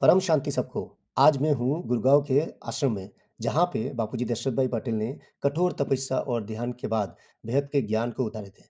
परम शांति सबको। आज मैं हूँ गुड़गाँव के आश्रम में, जहाँ पे बापूजी दशरथ भाई पटेल ने कठोर तपस्या और ध्यान के बाद बेहद के ज्ञान को उतारे थे।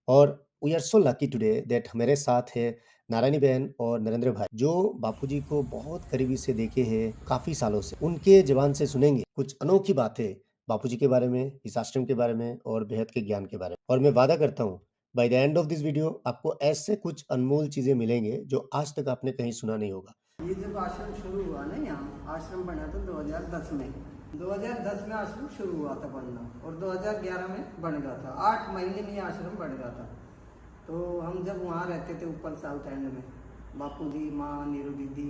और we are so lucky today that मेरे साथ है नारायणी बहन और नरेंद्र भाई, जो बापूजी को बहुत करीबी से देखे हैं काफ़ी सालों से। उनके ज़ुबान से सुनेंगे कुछ अनोखी बातें बापूजी के बारे में, इस आश्रम के बारे में और बेहद के ज्ञान के बारे में। और मैं वादा करता हूँ, by the end of this video आपको ऐसे कुछ अनमोल चीज़ें मिलेंगे, जो आज तक आपने कहीं सुना नहीं होगा। ये जब आश्रम शुरू हुआ ना, यहाँ आश्रम बना था 2010 में। 2010 में आश्रम शुरू हुआ था बनना और 2011 में बन गया था। 8 महीने में ये आश्रम बन गया था। तो हम जब वहाँ रहते थे ऊपर साउथ एंड में, बापू जी, माँ, नीरू दीदी,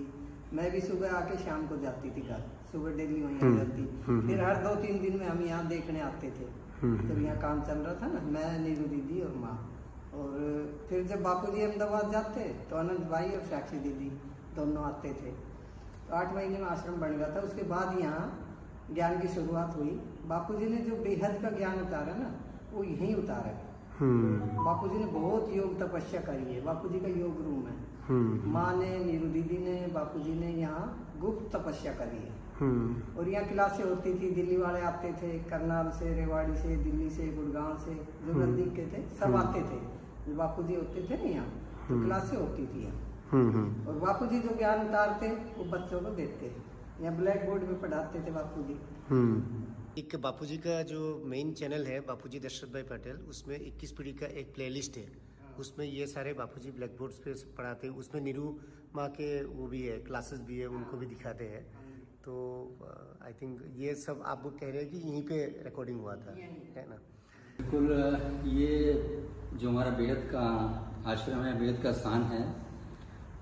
मैं भी सुबह आके शाम को जाती थी घर। सुबह डेली वहीं आ जाती। फिर हर 2-3 दिन में हम यहाँ देखने आते थे। जब यहाँ काम चल रहा था ना, मैं, नीरू दीदी और माँ। और फिर जब बापू जी अहमदाबाद जाते तो अनंत भाई और साक्षी दीदी दोनों आते थे। तो 8 महीने में आश्रम बन गया था। उसके बाद यहाँ ज्ञान की शुरुआत हुई। बापूजी ने जो बेहद का ज्ञान उतारा ना, वो यहीं उतारा है। बापूजी ने बहुत योग तपस्या करी है। बापूजी का योग रूम है। माँ ने, नीरू दीदी ने, बापूजी ने यहाँ गुप्त तपस्या करी है। और यहाँ क्लासें होती थी। दिल्ली वाले आते थे, करनाल से, रेवाड़ी से, दिल्ली से, गुड़गांव से, जो नजदीक के थे सब आते थे। जो बापूजी होते थे ना यहाँ, तो क्लासें होती थी यहाँ। और बापूजी जो ज्ञान उतारते वो बच्चों को देते। यहाँ ब्लैक बोर्ड पे पढ़ाते थे बापूजी। एक बापूजी का जो मेन चैनल है बापूजी दशरथ भाई पटेल, उसमें 21 पीढ़ी का एक प्लेलिस्ट है। उसमें ये सारे बापूजी ब्लैक बोर्ड्स पे पढ़ाते हैं। उसमें नीरू माँ के वो भी है, क्लासेस भी है, उनको भी दिखाते हैं। तो आई थिंक ये सब आप कह रहे हैं कि यहीं पे रिकॉर्डिंग हुआ था, है ना? बिल्कुल। ये जो हमारा बेहद का आश्रम है, बेहद का स्थान है,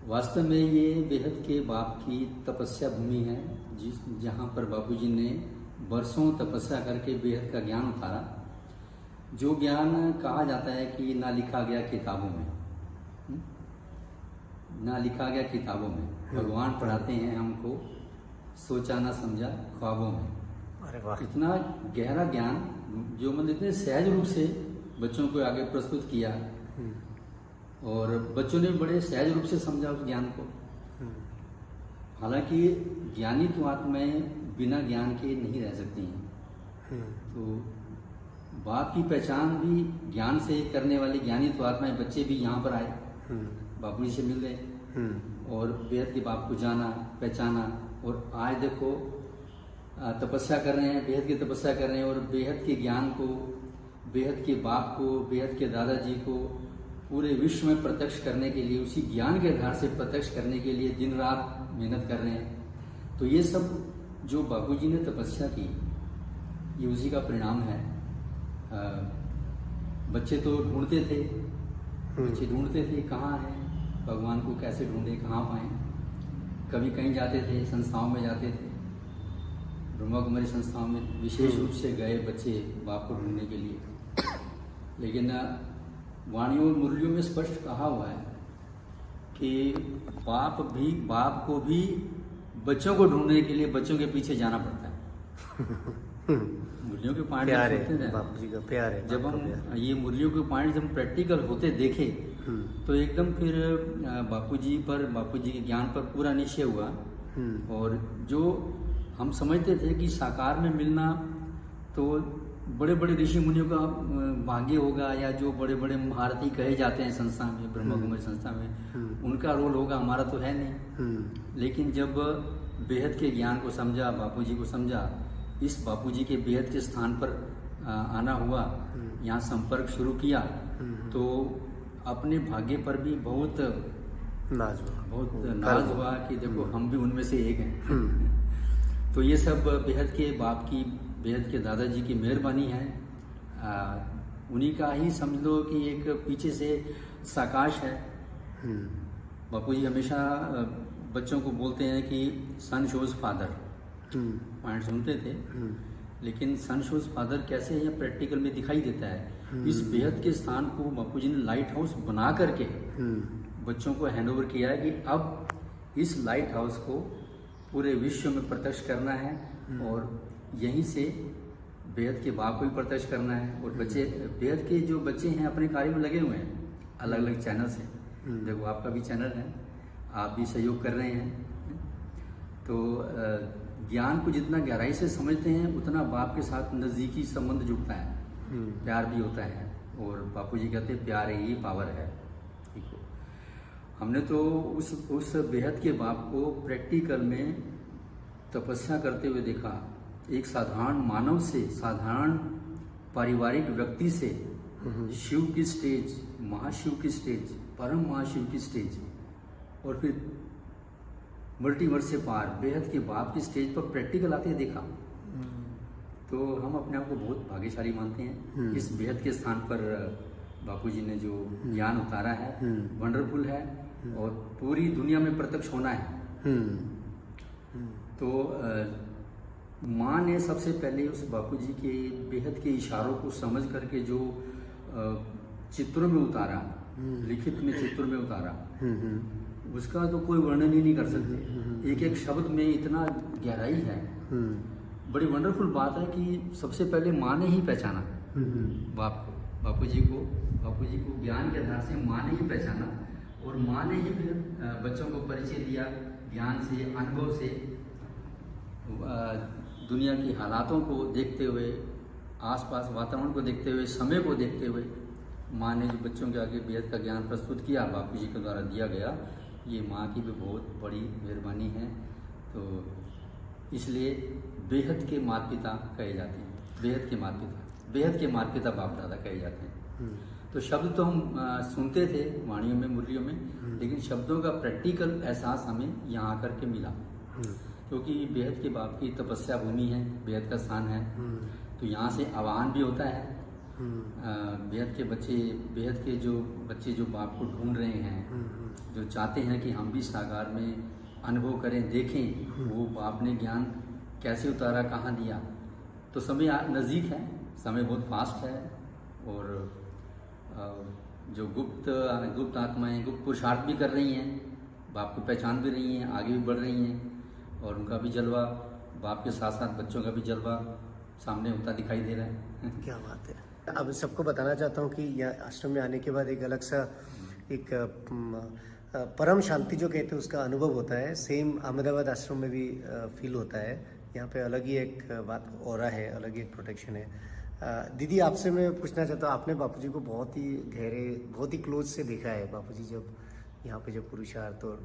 वास्तव में ये बेहद के बाप की तपस्या भूमि है, जहाँ पर बापूजी ने बरसों तपस्या करके बेहद का ज्ञान उतारा। जो ज्ञान कहा जाता है कि ना लिखा गया किताबों में, ना लिखा गया किताबों में, भगवान पढ़ाते हैं हमको, सोचा ना समझा ख्वाबों में। अरे वाह! इतना गहरा ज्ञान जो मतलब इतने सहज रूप से बच्चों को आगे प्रस्तुत किया और बच्चों ने बड़े सहज रूप से समझा उस ज्ञान को। हालांकि ज्ञानी तो आत्माएं बिना ज्ञान के नहीं रह सकती हैं। तो बाप की पहचान भी ज्ञान से करने वाले ज्ञानी तो आत्माएं, बच्चे भी यहाँ पर आए, बापू जी से मिले और बेहद के बाप को जाना, पहचाना। और आज देखो तपस्या कर रहे हैं, बेहद की तपस्या कर रहे हैं और बेहद के ज्ञान को, बेहद के बाप को, बेहद के दादाजी को पूरे विश्व में प्रत्यक्ष करने के लिए, उसी ज्ञान के आधार से प्रत्यक्ष करने के लिए दिन रात मेहनत कर रहे हैं। तो ये सब जो बापूजी ने तपस्या की, ये उसी का परिणाम है। बच्चे तो ढूंढते थे, बच्चे ढूंढते थे कहाँ है भगवान को, कैसे ढूंढे, कहाँ पाएं। कभी कहीं जाते थे, संस्थाओं में जाते थे, ब्रह्मा कुमारी संस्थाओं में विशेष रूप से गए बच्चे बाप को ढूंढने के लिए। लेकिन वाणियों और मुरलियों में स्पष्ट कहा हुआ है कि बाप को भी बच्चों को ढूंढने के लिए बच्चों के पीछे जाना पड़ता है। मुरलियों के पॉइंट बापूजी का प्यार है। जब हम ये मुरलियों के पॉइंट जब प्रैक्टिकल होते देखे तो एकदम फिर बापूजी के ज्ञान पर पूरा निश्चय हुआ। और जो हम समझते थे कि साकार में मिलना तो बड़े बड़े ऋषि मुनियों का भाग्य होगा, या जो बड़े बड़े महारथी कहे जाते हैं संस्था में, ब्रह्मा कुमारी संस्था में, उनका रोल होगा, हमारा तो है नहीं। लेकिन जब बेहद के ज्ञान को समझा, बापूजी को समझा, इस बापूजी के बेहद के स्थान पर आना हुआ, यहाँ संपर्क शुरू किया, तो अपने भाग्य पर भी बहुत नाज हुआ कि देखो हम भी उनमें से एक हैं। तो ये सब बेहद के बाप की, बेहद के दादाजी की मेहरबानी है। उन्हीं का ही समझ लो कि एक पीछे से साकाश है। बापूजी हमेशा बच्चों को बोलते हैं कि सन शोज फादर, पॉइंट सुनते थे, लेकिन सन शोज फादर कैसे है प्रैक्टिकल में दिखाई देता है। इस बेहद के स्थान को बापूजी ने लाइट हाउस बना करके बच्चों को हैंड ओवर किया है कि अब इस लाइट हाउस को पूरे विश्व में प्रत्यक्ष करना है और यहीं से बेहद के बाप को भी प्रत्यक्ष करना है। और बच्चे, बेहद के जो बच्चे हैं अपने कार्य में लगे हुए हैं, अलग अलग चैनल से। देखो आपका भी चैनल है, आप भी सहयोग कर रहे हैं। तो ज्ञान को जितना गहराई से समझते हैं उतना बाप के साथ नज़दीकी संबंध जुड़ता है, प्यार भी होता है। और बापूजी कहते हैं प्यार ही पावर है। ठीक है, हमने तो उस बेहद के बाप को प्रैक्टिकल में तपस्या करते हुए देखा। एक साधारण मानव से, साधारण पारिवारिक व्यक्ति से शिव की स्टेज, महाशिव की स्टेज, परम महाशिव की स्टेज, और फिर मल्टीवर्स से पार बेहद के बाप की स्टेज पर प्रैक्टिकल आते देखा। तो हम अपने आप को बहुत भाग्यशाली मानते हैं। इस बेहद के स्थान पर बापूजी ने जो ज्ञान उतारा है वंडरफुल है और पूरी दुनिया में प्रत्यक्ष होना है। तो माँ ने सबसे पहले उस बापूजी के बेहद के इशारों को समझ करके जो चित्रों में उतारा, लिखित में चित्रों में उतारा, उसका तो कोई वर्णन ही नहीं कर सकते। एक एक शब्द में इतना गहराई है। बड़ी वंडरफुल बात है कि सबसे पहले माँ ने ही पहचाना बाप को, बापूजी को ज्ञान के आधार से माँ ने ही पहचाना, और माँ ने ही फिर बच्चों को परिचय दिया ज्ञान से, अनुभव से। दुनिया की हालातों को देखते हुए, आसपास वातावरण को देखते हुए, समय को देखते हुए माँ ने जो बच्चों के आगे बेहद का ज्ञान प्रस्तुत किया, बापूजी के द्वारा दिया गया, ये माँ की भी बहुत बड़ी मेहरबानी है। तो इसलिए बेहद के माता पिता कहे जाते हैं, बेहद के माता पिता बाप दादा कहे जाते हैं। तो शब्द तो हम सुनते थे वाणियों में, मुरलियों में, लेकिन शब्दों का प्रैक्टिकल एहसास हमें यहाँ आकर के मिला, क्योंकि बेहद के बाप की तपस्या भूमि है, बेहद का स्थान है। तो यहाँ से आह्वान भी होता है। बेहद के जो बच्चे जो बाप को ढूंढ रहे हैं, जो चाहते हैं कि हम भी साकार में अनुभव करें, देखें वो बाप ने ज्ञान कैसे उतारा, कहाँ दिया। तो समय नज़दीक है, समय बहुत फास्ट है, और जो गुप्त आत्माएं गुप्त पुरुषार्थ भी कर रही हैं, बाप को पहचान भी रही हैं, आगे भी बढ़ रही हैं, और उनका भी जलवा, बाप के साथ साथ बच्चों का भी जलवा सामने होता दिखाई दे रहा है। क्या बात है। अब सबको बताना चाहता हूँ कि यहाँ आश्रम में आने के बाद एक अलग सा एक परम शांति जो कहते हैं उसका अनुभव होता है। सेम अहमदाबाद आश्रम में भी फील होता है। यहाँ पे अलग ही एक बात ऑरा है, अलग ही एक प्रोटेक्शन है। दीदी आपसे मैं पूछना चाहता हूँ, आपने बापूजी को बहुत ही गहरे, बहुत ही क्लोज से देखा है। बापूजी जब यहाँ पे जब पुरुषार्थ और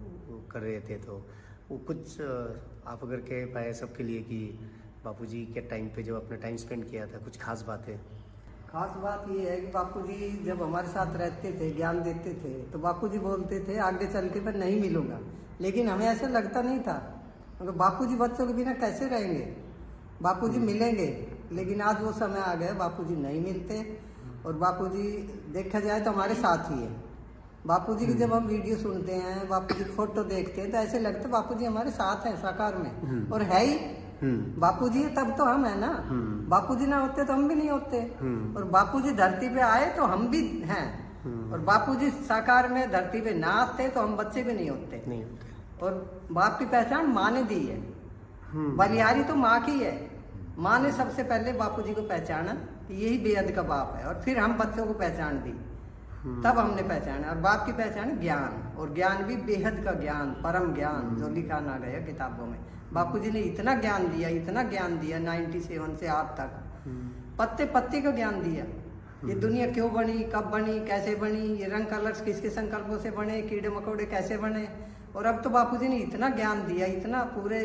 कर रहे थे, तो वो कुछ आप अगर कह पाए सबके लिए कि बापूजी के टाइम पे जब अपना टाइम स्पेंड किया था, कुछ खास बातें? खास बात ये है कि बापूजी जब हमारे साथ रहते थे, ज्ञान देते थे, तो बापूजी बोलते थे आगे चल के मैं नहीं मिलूंगा, लेकिन हमें ऐसा लगता नहीं था। मतलब बापूजी बच्चों के बिना कैसे रहेंगे, बापूजी मिलेंगे, लेकिन आज वो समय आ गया, बापूजी नहीं मिलते। और बापूजी देखा जाए तो हमारे साथ ही है। बापूजी की जब हम वीडियो सुनते हैं, बापूजी की फोटो देखते हैं, तो ऐसे लगता है बापूजी हमारे साथ हैं साकार में, और है ही। बापूजी तब तो हम है ना, बापूजी ना होते तो हम भी नहीं होते, और बापूजी धरती पे आए तो हम भी हैं, और बापूजी साकार में धरती पे ना आते तो हम बच्चे भी नहीं होते। और बाप की पहचान माँ ने दी है, बलिहारी तो माँ की है। माँ ने सबसे पहले बापूजी को पहचाना कि यही बेहद का बाप है, और फिर हम बच्चों को पहचान दी, तब हमने पहचाना। और बाप की पहचान ज्ञान, और ज्ञान भी बेहद का ज्ञान, परम ज्ञान, जो लिखा ना गया किताबों में। बापूजी ने इतना ज्ञान दिया, इतना ज्ञान दिया 97 से आज तक, पत्ते पत्ते का ज्ञान दिया। ये दुनिया क्यों बनी, कब बनी, कैसे बनी, ये रंग कलर्स किसके संकल्पों से बने, कीड़े मकोड़े कैसे बने। और अब तो बापूजी ने इतना ज्ञान दिया, इतना पूरे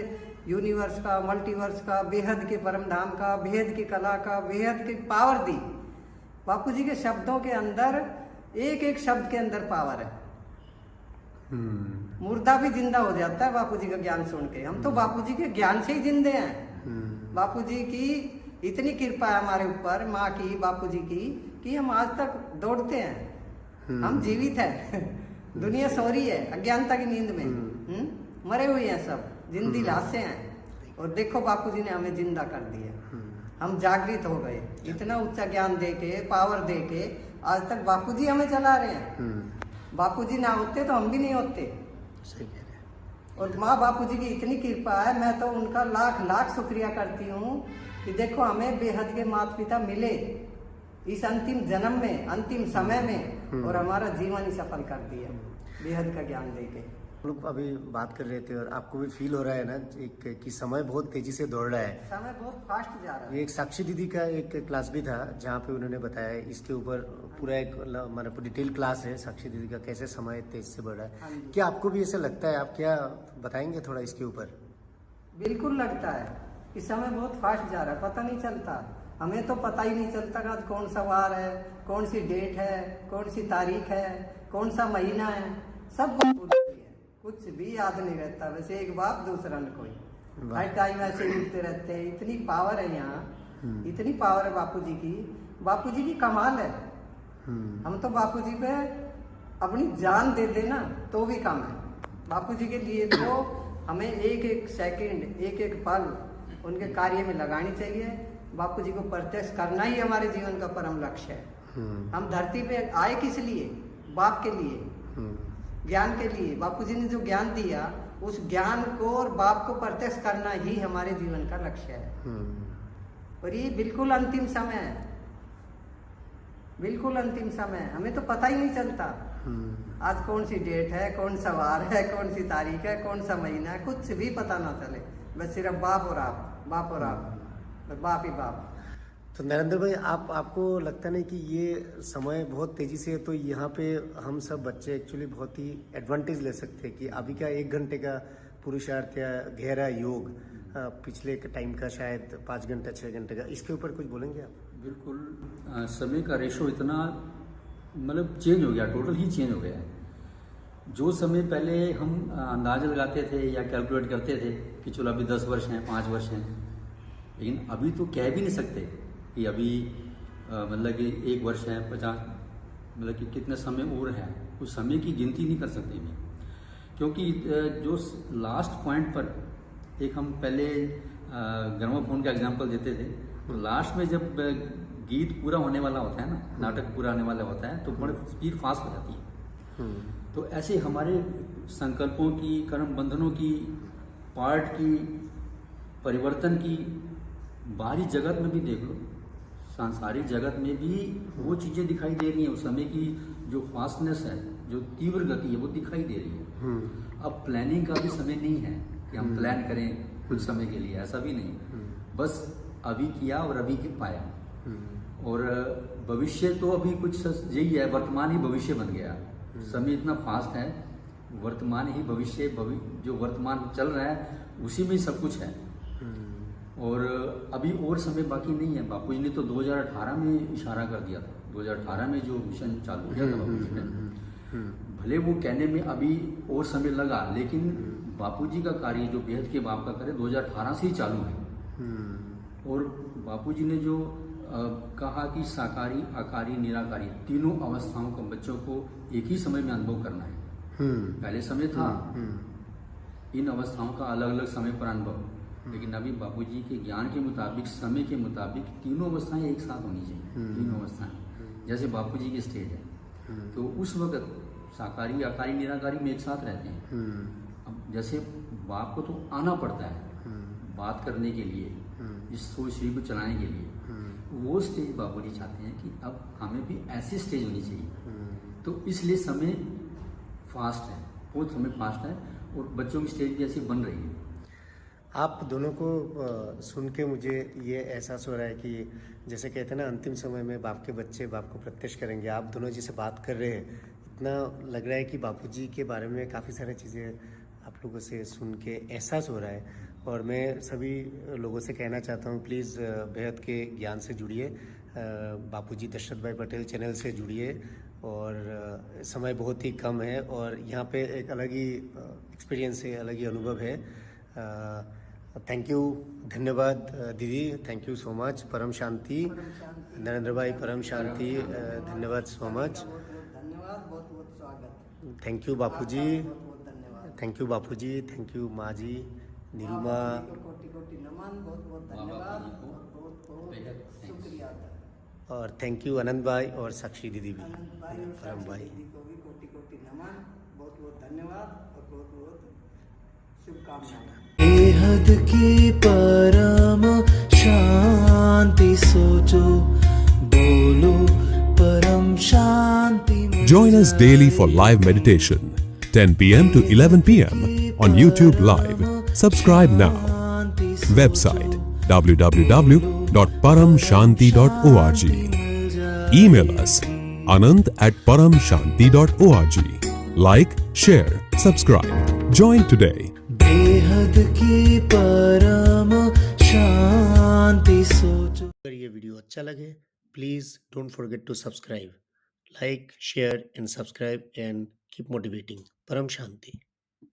यूनिवर्स का, मल्टीवर्स का, बेहद के परम धाम का, बेहद की कला का, बेहद की पावर दी। बापूजी के शब्दों के अंदर, एक एक शब्द के अंदर पावर है। मुर्दा भी जिंदा हो जाता है बापूजी का ज्ञान सुन के। हम तो बापूजी के ज्ञान से ही जिंदे हैं। बापूजी की इतनी कृपा है हमारे ऊपर, माँ की, बापूजी की, कि हम आज तक दौड़ते हैं, हम जीवित हैं। दुनिया सो रही है अज्ञानता की नींद में, मरे हुए हैं सब, जिंदी लाशें हैं, और देखो बापूजी ने हमें जिंदा कर दिया। हम जागृत हो गए, इतना ऊंचा ज्ञान देके, पावर देके, आज तक बापूजी हमें चला रहे हैं। बापूजी ना होते तो हम भी नहीं होते। सही कह रहे हैं। और माँ बापूजी की इतनी कृपा है, मैं तो उनका लाख लाख शुक्रिया करती हूँ कि देखो हमें बेहद के माता पिता मिले इस अंतिम जन्म में, अंतिम समय में, और हमारा जीवन ही सफल कर दिया बेहद का ज्ञान देके। हम लोग अभी बात कर रहे थे और आपको भी फील हो रहा है ना एक कि समय बहुत तेजी से दौड़ रहा है। समय बहुत फास्ट जा रहा है। एक साक्षी दीदी का एक क्लास भी था जहाँ पे उन्होंने बताया इसके ऊपर पूरा एक मतलब डिटेल क्लास है साक्षी दीदी का, कैसे समय तेज से बढ़ रहा हाँ है। जी। क्या आपको भी ऐसा लगता है? आप क्या बताएंगे थोड़ा इसके ऊपर? बिल्कुल लगता है कि समय बहुत फास्ट जा रहा है, पता नहीं चलता। हमें तो पता ही नहीं चलता कि आज कौन सा वार है, कौन सी डेट है, कौन सी तारीख है, कौन सा महीना है, सब कुछ भी याद नहीं रहता। वैसे एक बाप दूसरा न कोई, हर टाइम ऐसे ही उठते रहते हैं। इतनी पावर है यहाँ, इतनी पावर है बापूजी की कमाल है। हम तो बापूजी पे अपनी जान दे देना तो भी कम है। बापूजी के लिए तो हमें एक एक सेकंड, एक एक पल उनके कार्य में लगानी चाहिए। बापूजी को प्रत्यक्ष करना ही हमारे जीवन का परम लक्ष्य है। हम धरती पे आए किस लिए? बाप के लिए, ज्ञान के लिए। बापूजी ने जो ज्ञान दिया उस ज्ञान को और बाप को प्रत्यक्ष करना ही हमारे जीवन का लक्ष्य है। और ये बिल्कुल अंतिम समय है, बिल्कुल अंतिम समय है। हमें तो पता ही नहीं चलता आज कौन सी डेट है, कौन सा वार है, कौन सी तारीख है, कौन सा महीना है, कुछ भी पता ना चले। बस सिर्फ बाप और आप, बाप और आप, बाप ही बाप। तो नरेंद्र भाई, आपको लगता नहीं कि ये समय बहुत तेजी से, तो यहाँ पे हम सब बच्चे एक्चुअली बहुत ही एडवांटेज ले सकते हैं कि अभी का 1 घंटे का पुरुषार्थ या गहरा योग पिछले टाइम का शायद 5 घंटा 6 घंटे का, इसके ऊपर कुछ बोलेंगे आप? बिल्कुल, समय का रेशो इतना मतलब चेंज हो गया, टोटल ही चेंज हो गया है। जो समय पहले हम अंदाजा लगाते थे या कैलकुलेट करते थे कि चलो अभी 10 वर्ष हैं, 5 वर्ष हैं, लेकिन अभी तो कह भी नहीं सकते कि अभी मतलब कि 1 वर्ष है, 50 मतलब कि कितने समय और है। उस समय की गिनती नहीं कर सकते भी, क्योंकि जो लास्ट पॉइंट पर एक हम पहले ग्रामोफोन का एग्जांपल देते थे, तो लास्ट में जब गीत पूरा होने वाला होता है ना, नाटक पूरा होने वाला होता है, तो बड़े स्पीड फास्ट हो जाती है। तो ऐसे हमारे संकल्पों की, कर्म बंधनों की, पार्ट की, परिवर्तन की, बाहरी जगत में भी देख लो, सांसारिक जगत में भी वो चीज़ें दिखाई दे रही हैं। उस समय की जो फास्टनेस है, जो तीव्र गति है, वो दिखाई दे रही है। अब प्लानिंग का भी समय नहीं है कि हम प्लान करें कुछ समय के लिए, ऐसा भी नहीं। बस अभी किया और अभी के पाया। और भविष्य तो अभी कुछ यही है, वर्तमान ही भविष्य बन गया। समय इतना फास्ट है, वर्तमान ही भविष्य, जो वर्तमान चल रहा है उसी में सब कुछ है। और अभी और समय बाकी नहीं है। बापूजी ने तो 2018 में इशारा कर दिया था। 2018 में जो मिशन चालू किया था बापूजी ने, भले वो कहने में अभी और समय लगा, लेकिन बापूजी का कार्य जो बेहद के बाप का कार्य 2018 से ही चालू है। और बापूजी ने जो कहा कि साकारी, आकारी, निराकारी, तीनों अवस्थाओं को बच्चों को एक ही समय में अनुभव करना है। पहले समय था इन अवस्थाओं का अलग अलग समय पर अनुभव, लेकिन अभी बापूजी के ज्ञान के मुताबिक, समय के मुताबिक तीनों अवस्थाएं एक साथ होनी चाहिए। तीनों अवस्थाएं जैसे बापूजी की स्टेज है, तो उस वक्त साकारी, आकारी, निराकारी में एक साथ रहते हैं। अब जैसे बाप को तो आना पड़ता है बात करने के लिए, इस सोच शरीर को चलाने के लिए, वो स्टेज बापूजी चाहते हैं कि अब हमें भी ऐसी स्टेज होनी चाहिए। तो इसलिए समय फास्ट है, बहुत समय फास्ट है, और बच्चों की स्टेज भी ऐसी बन रही है। आप दोनों को सुन के मुझे ये एहसास हो रहा है कि जैसे कहते हैं ना, अंतिम समय में बाप के बच्चे बाप को प्रत्यक्ष करेंगे। आप दोनों जिसे बात कर रहे हैं, इतना लग रहा है कि बापूजी के बारे में काफ़ी सारी चीज़ें आप लोगों से सुन के एहसास हो रहा है। और मैं सभी लोगों से कहना चाहता हूँ, प्लीज़ बेहद के ज्ञान से जुड़िए, बापूजी दशरथ भाई पटेल चैनल से जुड़िए। और समय बहुत ही कम है और यहाँ पे एक अलग ही एक्सपीरियंस है, अलग ही अनुभव है। थैंक यू, धन्यवाद दीदी, थैंक यू सो मच। परम शांति नरेंद्र भाई, परम शांति, धन्यवाद सो मच। धन्यवाद, बहुत बहुत स्वागत। थैंक यू बापूजी, बहुत धन्यवाद। Thank you Bapuji, thank you माँ जी, निरुमा। कोटि कोटि नमन, बहुत बहुत धन्यवाद, बहुत बहुत शुक्रिया। और थैंक यू आनंद भाई और साक्षी दीदी भी, आनंद भाई और परम साक्षी भाई। दीदी को भी कोटि कोटि नमन, बहुत बहुत धन्यवाद और बहुत बहुत शुभकामनाएं। बेहद की परम शांति सोचो, बोलो परम शांति। Join us daily for live meditation. 10 p.m. to 11 p.m. on YouTube Live. Subscribe now. Website www.paramshanti.org. Email us anand@paramshanti.org. Like, share, subscribe. Join today. बेहद की परम शांति सोचो। अगर ये वीडियो अच्छा लगे please don't forget to subscribe, like, share and subscribe and keep motivating. परम शांति।